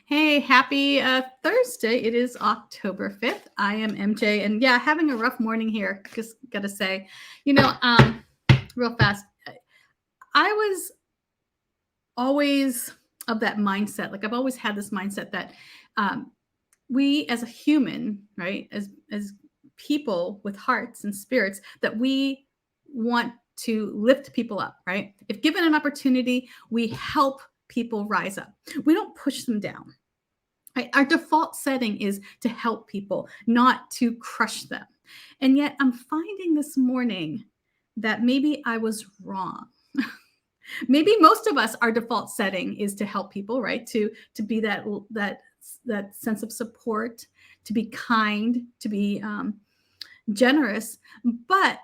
Hey, happy Thursday. It is October 5th. I am MJ, and yeah, having a rough morning here. Just gotta say, you know, real fast, I was always of that mindset. Like I've always had this mindset that um, we as a human, right, as people with hearts and spirits, that we want to lift people up, right? If given an opportunity, we help people rise up. We don't push them down. Right? Our default setting is to help people, not to crush them. And yet I'm finding this morning that maybe I was wrong. Maybe most of us, our default setting is to help people, right? To be that sense of support, to be kind, to be generous. But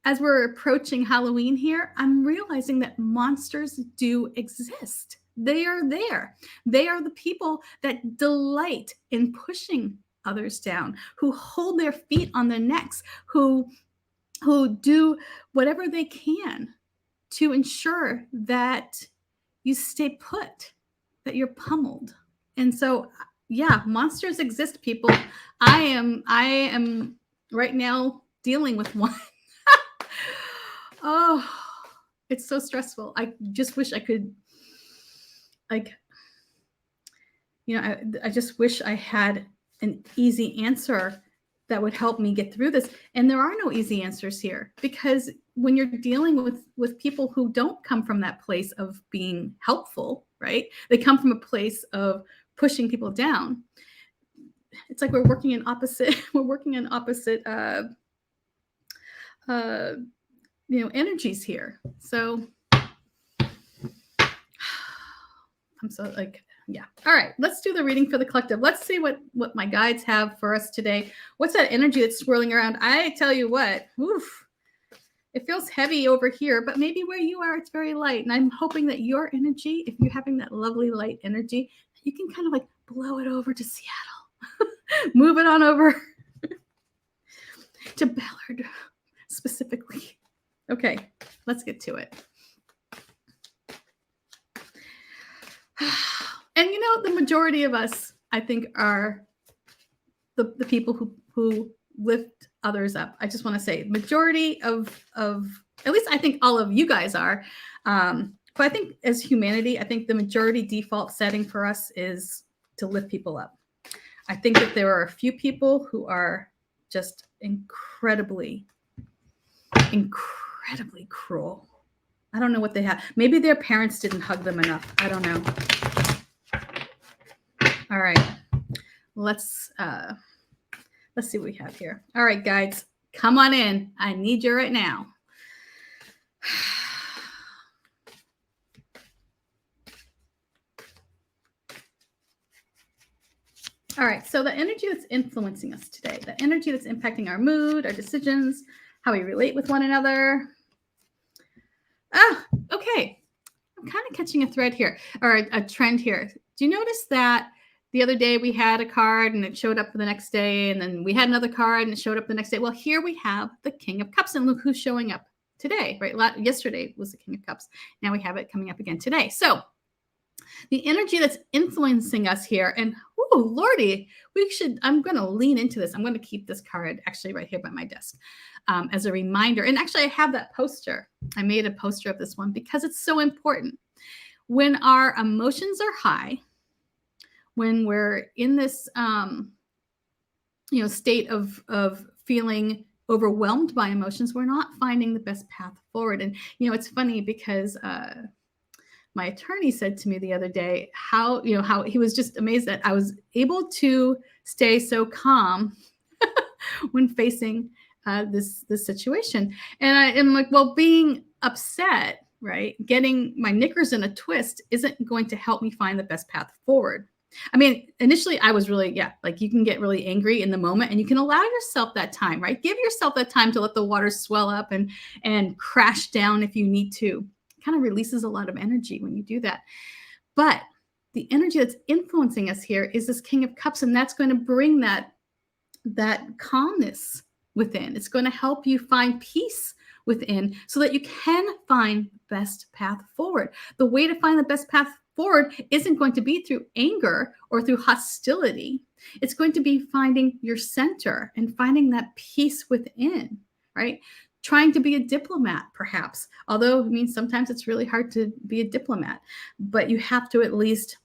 as we're approaching Halloween here, I'm realizing that monsters do exist. They are there. They are the people that delight in pushing others down, who hold their feet on their necks, who do whatever they can to ensure that you stay put, that you're pummeled. And so yeah, monsters exist, people. I am right now dealing with one. Oh, it's so stressful. I just wish I could, like, I just wish I had an easy answer that would help me get through this. And there are no easy answers here, because when you're dealing with people who don't come from that place of being helpful, right? They come from a place of pushing people down. It's like we're working in opposite uh energies here. So I'm so like, yeah. All right, let's do the reading for the collective. Let's see what my guides have for us today. What's that energy that's swirling around? I tell you what, oof, it feels heavy over here, but maybe where you are, it's very light. And I'm hoping that your energy, if you're having that lovely light energy, you can kind of like blow it over to Seattle, move it on over to Ballard specifically. Okay, let's get to it. And the majority of us, I think, are the people who lift others up. I just want to say majority of at least I think all of you guys are. But I think as humanity, I think the majority default setting for us is to lift people up. I think that there are a few people who are just incredibly cruel. I don't know what they have. Maybe their parents didn't hug them enough. I don't know. All right, let's see what we have here. All right, guys, come on in. I need you right now. All right, so the energy that's influencing us today, the energy that's impacting our mood, our decisions, how we relate with one another. Okay. I'm kind of catching a thread here, or a trend here. Do you notice that the other day we had a card and it showed up for the next day, and then we had another card and it showed up the next day? Well, here we have the King of Cups, and look who's showing up today, right? Yesterday was the King of Cups. Now we have it coming up again today. So the energy that's influencing us here, and oh lordy, I'm going to lean into this. I'm going to keep this card actually right here by my desk as a reminder. And actually I have that poster. I made a poster of this one because it's so important. When our emotions are high, when we're in this state of feeling overwhelmed by emotions, we're not finding the best path forward. And it's funny because my attorney said to me the other day how he was just amazed that I was able to stay so calm when facing this situation. And I am like, well, being upset, right, getting my knickers in a twist isn't going to help me find the best path forward. I mean, initially I was really, like you can get really angry in the moment, and you can allow yourself that time, right? Give yourself that time to let the water swell up and crash down if you need to. It kind of releases a lot of energy when you do that. But the energy that's influencing us here is this King of Cups, and that's going to bring that calmness within. It's going to help you find peace within so that you can find the best path forward. The way to find the best path forward isn't going to be through anger or through hostility. It's going to be finding your center and finding that peace within, right? Trying to be a diplomat, perhaps. Although, I mean, sometimes it's really hard to be a diplomat, but you have to at least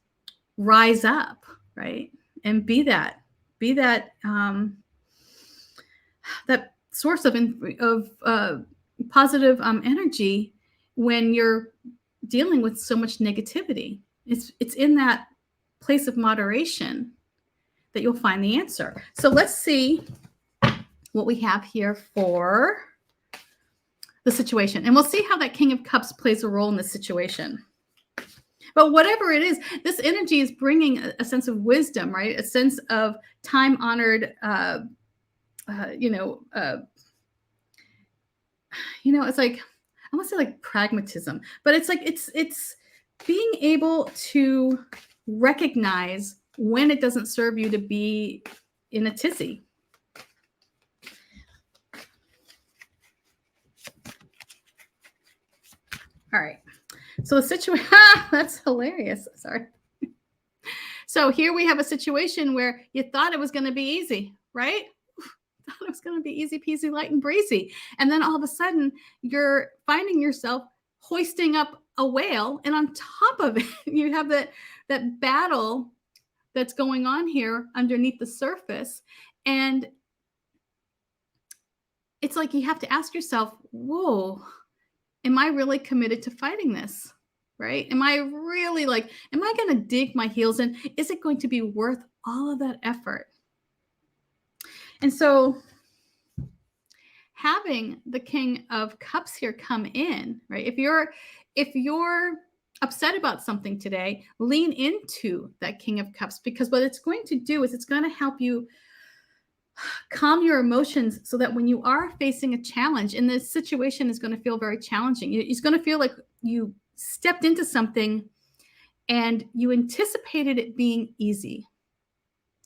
rise up, right? And be that that source of positive energy when you're dealing with so much negativity. It's in that place of moderation that you'll find the answer. So let's see what we have here for the situation. And we'll see how that King of Cups plays a role in this situation. But whatever it is, this energy is bringing a sense of wisdom, right? A sense of time-honored, it's like, I want to say like pragmatism, but it's like, it's being able to recognize when it doesn't serve you to be in a tizzy. All right. So the situation, that's hilarious. Sorry. So here we have a situation where you thought it was going to be easy, right? Thought it was going to be easy peasy, light and breezy. And then all of a sudden you're finding yourself hoisting up a whale. And on top of it, you have that battle that's going on here underneath the surface. And it's like you have to ask yourself, whoa, am I really committed to fighting this? Right? Am I really am I going to dig my heels in? Is it going to be worth all of that effort? And so having the King of Cups here come in, right? If you're upset about something today, lean into that King of Cups, because what it's going to do is it's going to help you calm your emotions so that when you are facing a challenge, and this situation is going to feel very challenging, it's going to feel like you stepped into something and you anticipated it being easy.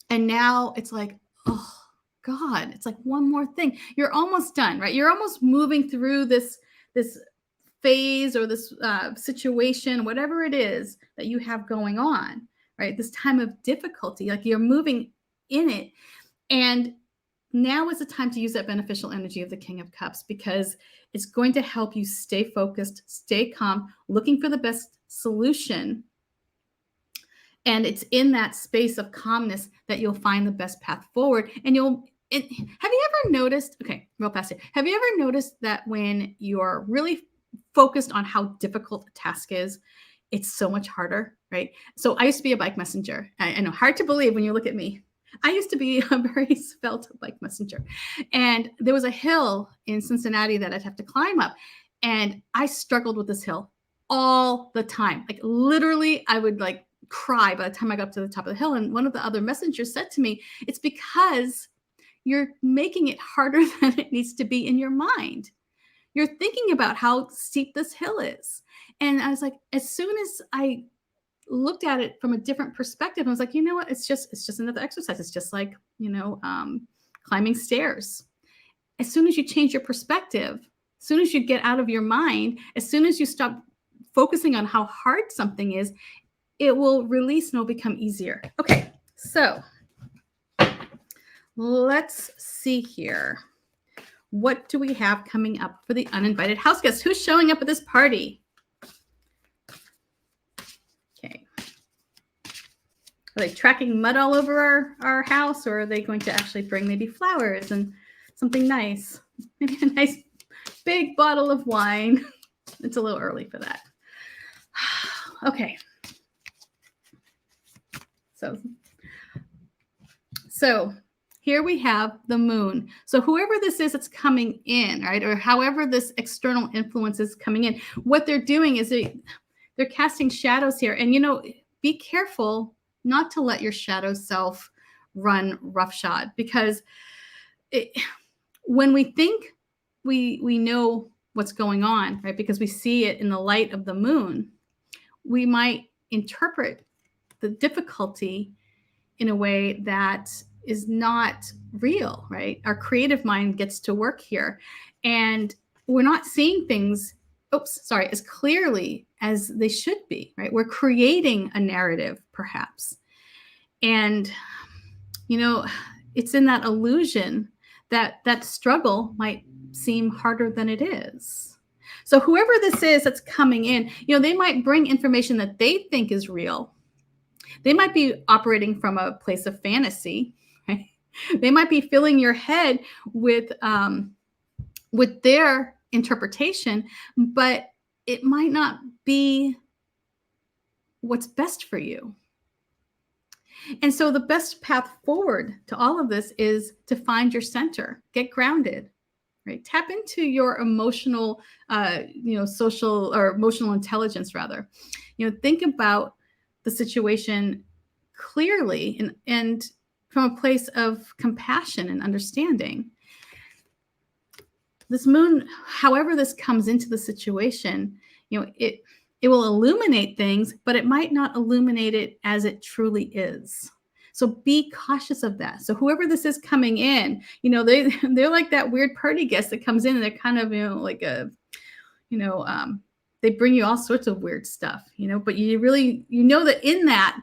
And now it's like, oh God, it's like one more thing. You're almost done, right? You're almost moving through this phase or this situation, whatever it is that you have going on, right? This time of difficulty, like you're moving in it. And now is the time to use that beneficial energy of the King of Cups, because it's going to help you stay focused, stay calm, looking for the best solution. And it's in that space of calmness that you'll find the best path forward. And have you ever noticed, okay, real fast here. Have you ever noticed that when you're really focused on how difficult a task is, it's so much harder, right? So I used to be a bike messenger. I know, hard to believe when you look at me. I used to be a very svelte bike messenger. And there was a hill in Cincinnati that I'd have to climb up. And I struggled with this hill all the time. Like literally, I would cry by the time I got up to the top of the hill. And one of the other messengers said to me, it's because you're making it harder than it needs to be in your mind. You're thinking about how steep this hill is. And I was like, as soon as I looked at it from a different perspective, I was like, you know what? It's just another exercise. It's just like, climbing stairs. As soon as you change your perspective, as soon as you get out of your mind, as soon as you stop focusing on how hard something is, it will release and it'll become easier. Okay, so let's see here. What do we have coming up for the uninvited house guests? Who's showing up at this party? Okay. Are they tracking mud all over our house, or are they going to actually bring maybe flowers and something nice? Maybe a nice big bottle of wine. It's a little early for that. Okay. So here we have the moon. So whoever this is that's coming in, right, or however this external influence is coming in, what they're doing is they're casting shadows here. And, be careful not to let your shadow self run roughshod, because when we think we know what's going on, right, because we see it in the light of the moon, we might interpret the difficulty in a way that is not real, right? Our creative mind gets to work here, and we're not seeing things. as clearly as they should be, right? We're creating a narrative, perhaps. And, it's in that illusion that struggle might seem harder than it is. So whoever this is that's coming in, they might bring information that they think is real. They might be operating from a place of fantasy, right? They might be filling your head with their interpretation, but it might not be what's best for you. And so the best path forward to all of this is to find your center, get grounded, right? Tap into your emotional, social or emotional intelligence, rather. Think about the situation clearly and from a place of compassion and understanding. This moon, however this comes into the situation, it will illuminate things, but it might not illuminate it as it truly is. So be cautious of that. So whoever this is coming in, they're like that weird party guest that comes in and they're kind of, like a, they bring you all sorts of weird stuff, but you really, that in that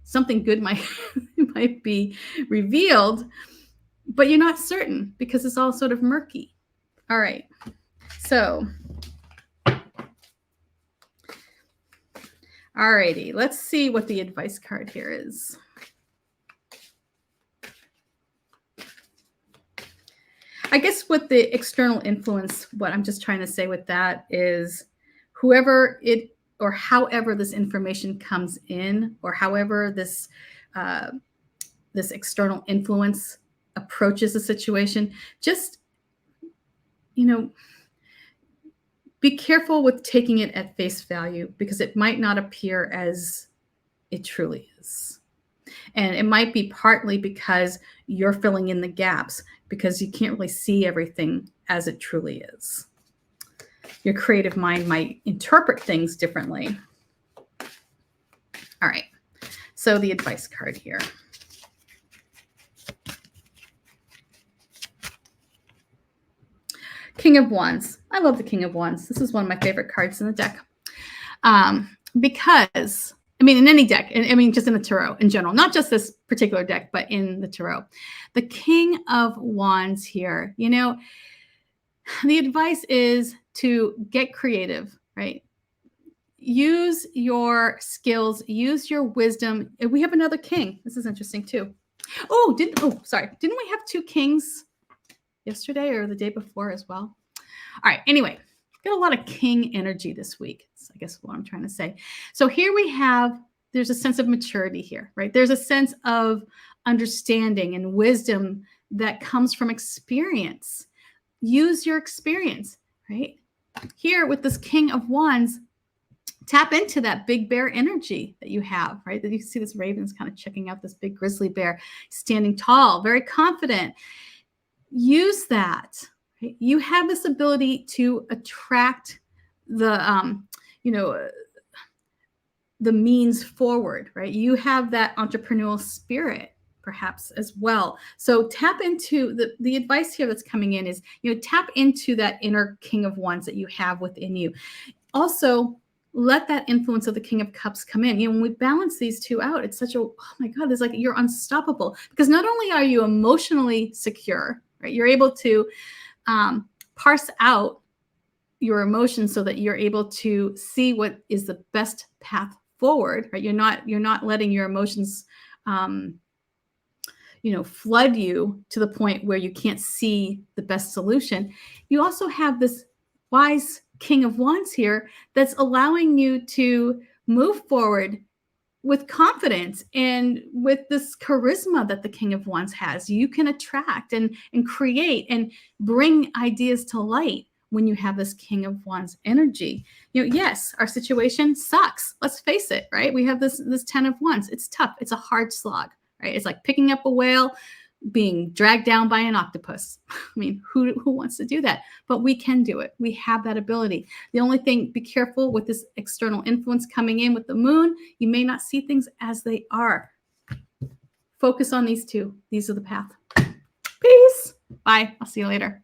something good might be revealed, but you're not certain because it's all sort of murky. All right. So, alrighty, let's see what the advice card here is. I guess with the external influence, what I'm just trying to say with that is whoever it or however this information comes in, or however this this external influence approaches the situation, just be careful with taking it at face value, because it might not appear as it truly is. And it might be partly because you're filling in the gaps, because you can't really see everything as it truly is. Your creative mind might interpret things differently. All right. So the advice card here. King of Wands. I love the King of Wands. This is one of my favorite cards in the deck. Because, in any deck, just in the tarot in general, not just this particular deck, but in the tarot. The King of Wands here, the advice is to get creative, right? Use your skills, use your wisdom. We have another king. This is interesting too. Didn't we have two kings yesterday or the day before as well? All right. Anyway, got a lot of king energy this week. That's, I guess, what I'm trying to say. So here there's a sense of maturity here, right? There's a sense of understanding and wisdom that comes from experience. Use your experience, right? Here with this King of Wands, tap into that big bear energy that you have, right? That you see this raven's kind of checking out this big grizzly bear standing tall, very confident. Use that. Right? You have this ability to attract the means forward, right? You have that entrepreneurial spirit perhaps as well. So tap into the advice here that's coming in is, tap into that inner King of Wands that you have within you. Also, let that influence of the King of Cups come in. When we balance these two out, it's such a, oh my God, it's like you're unstoppable, because not only are you emotionally secure, right? You're able to parse out your emotions so that you're able to see what is the best path forward, right? You're not letting your emotions flood you to the point where you can't see the best solution. You also have this wise King of Wands here that's allowing you to move forward with confidence and with this charisma that the King of Wands has. You can attract and create and bring ideas to light when you have this King of Wands energy. Yes, our situation sucks. Let's face it, right? We have this 10 of Wands. It's tough. It's a hard slog, right? It's like picking up a whale, being dragged down by an octopus. Who wants to do that? But we can do it. We have that ability. The only thing, be careful with this external influence coming in with the moon. You may not see things as they are. Focus on these two. These are the path. Peace. Bye. I'll see you later.